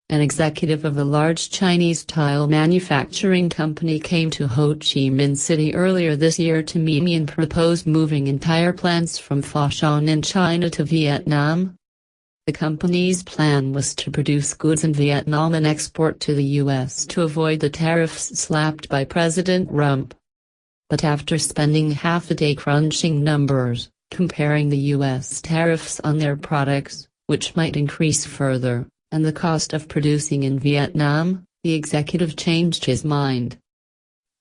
An executive of a large Chinese tile manufacturing company came to Ho Chi Minh City earlier this year to meet me and proposed moving entire plants from Foshan in China to Vietnam. The company's plan was to produce goods in Vietnam and export to the US to avoid the tariffs slapped by President Trump. But after spending half a day crunching numbers, comparing the US tariffs on their products, which might increase further, and the cost of producing in Vietnam, the executive changed his mind.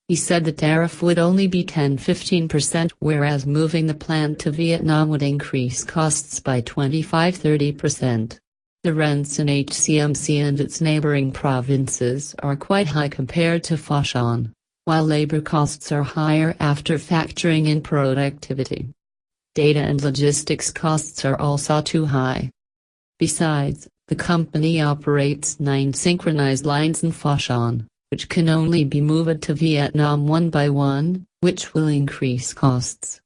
He said the tariff would only be 10–15%, whereas moving the plant to Vietnam would increase costs by 25–30%. The rents in HCMC and its neighboring provinces are quite high compared to Foshan, while labor costs are higher after factoring in productivity. Data and logistics costs are also too high. Besides, the company operates 9 synchronized lines in Foshan, which can only be moved to Vietnam one by one, which will increase costs.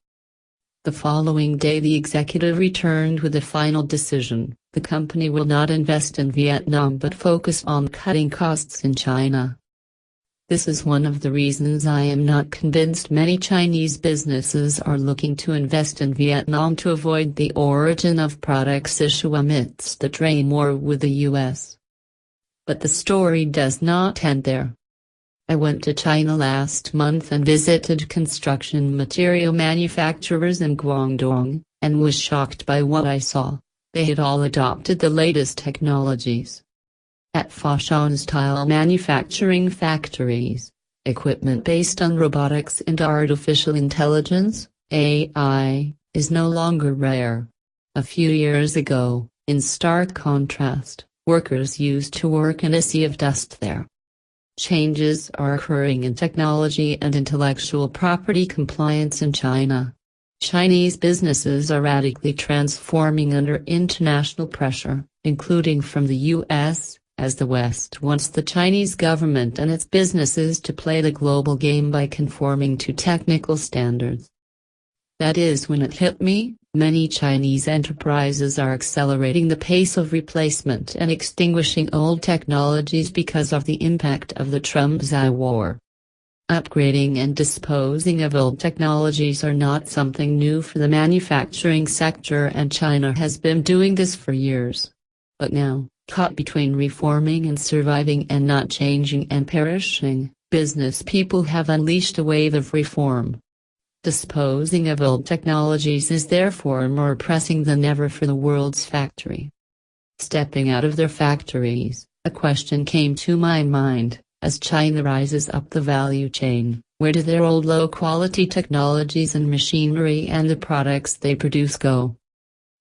The following day the executive returned with a final decision: the company will not invest in Vietnam but focus on cutting costs in China. This is one of the reasons I am not convinced many Chinese businesses are looking to invest in Vietnam to avoid the origin of products issue amidst the trade war with the US. But the story does not end there. I went to China last month and visited construction material manufacturers in Guangdong, and was shocked by what I saw. They had all adopted the latest technologies. At Foshan's tile manufacturing factories, equipment based on robotics and artificial intelligence, AI, is no longer rare. A few years ago, in stark contrast, workers used to work in a sea of dust there. Changes are occurring in technology and intellectual property compliance in China. Chinese businesses are radically transforming under international pressure, including from the US, as the West wants the Chinese government and its businesses to play the global game by conforming to technical standards. That is when it hit me. Many Chinese enterprises are accelerating the pace of replacement and extinguishing old technologies because of the impact of the Trump-Xi war. Upgrading and disposing of old technologies are not something new for the manufacturing sector, and China has been doing this for years. But now, caught between reforming and surviving and not changing and perishing, business people have unleashed a wave of reform. Disposing of old technologies is therefore more pressing than ever for the world's factory. Stepping out of their factories, a question came to my mind: as China rises up the value chain, where do their old low-quality technologies and machinery and the products they produce go?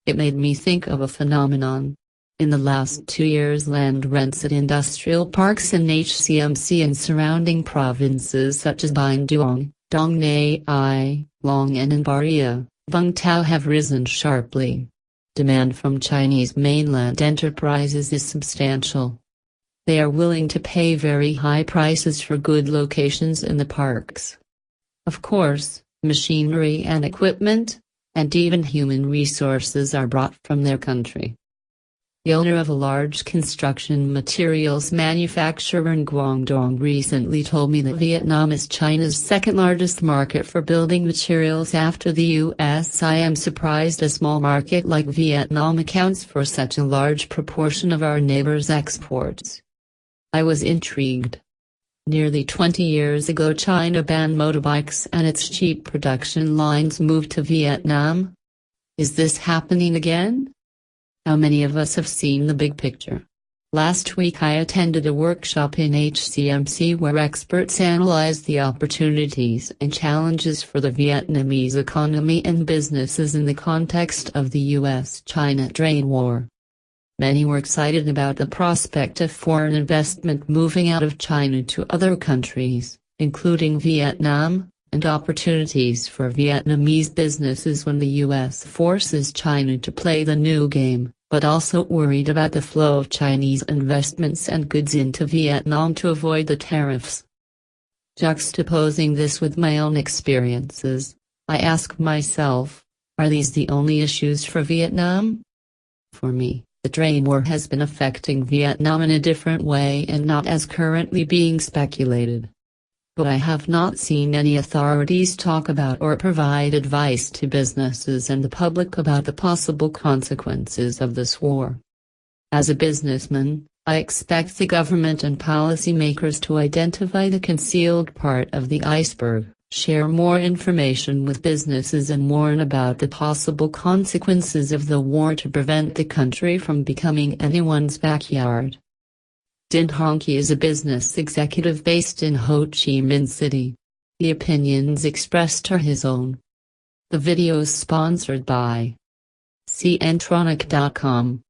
It made me think of a phenomenon. In the last 2 years, land rents at industrial parks in HCMC and surrounding provinces such as Bindong, Dong Nai, Long and Anbaria, Vung Tau have risen sharply. Demand from Chinese mainland enterprises is substantial. They are willing to pay very high prices for good locations in the parks. Of course, machinery and equipment, and even human resources are brought from their country. The owner of a large construction materials manufacturer in Guangdong recently told me that Vietnam is China's second-largest market for building materials after the US. I am surprised a small market like Vietnam accounts for such a large proportion of our neighbors' exports. I was intrigued. Nearly 20 years ago, China banned motorbikes and its cheap production lines moved to Vietnam. Is this happening again? How many of us have seen the big picture? Last week I attended a workshop in HCMC where experts analyzed the opportunities and challenges for the Vietnamese economy and businesses in the context of the US-China trade war. Many were excited about the prospect of foreign investment moving out of China to other countries, including Vietnam, and opportunities for Vietnamese businesses when the US forces China to play the new game, but also worried about the flow of Chinese investments and goods into Vietnam to avoid the tariffs. Juxtaposing this with my own experiences, I ask myself, are these the only issues for Vietnam? For me, The trade war has been affecting Vietnam in a different way and not as currently being speculated. But I have not seen any authorities talk about or provide advice to businesses and the public about the possible consequences of this war. As a businessman, I expect the government and policymakers to identify the concealed part of the iceberg, share more information with businesses and warn about the possible consequences of the war to prevent the country from becoming anyone's backyard. Din Hong Ki is a business executive based in Ho Chi Minh City. The opinions expressed are his own. The video is sponsored by cntronic.com.